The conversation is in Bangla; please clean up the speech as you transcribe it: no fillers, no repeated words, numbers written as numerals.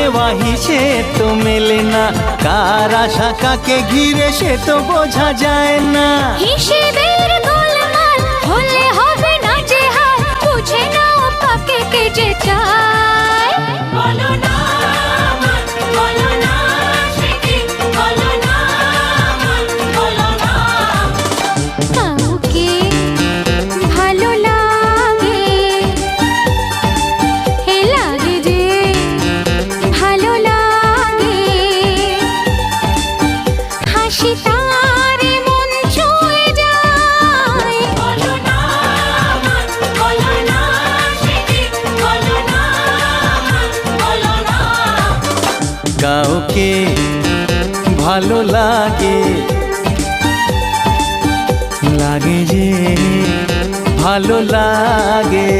নেওয়া হিসেব তো মেলে না, কার আশা কাকে ঘিরে সে তো বোঝা যায় না। হিসেবের গোলমাল হলে হবে না যে হাল, বুঝে নাও কাকে কে যে চায়। বলো না বলো না সে কি, বলো না বলো না। কাউকে ভালো লাগে, হে লাগে যে ভালো লাগে, হাসি তার মন ছুঁয়ে যায়। বলো না সে কি, বলো না বলো না। কাউকে ভালো লাগে, লাগে যে ভালো লাগে।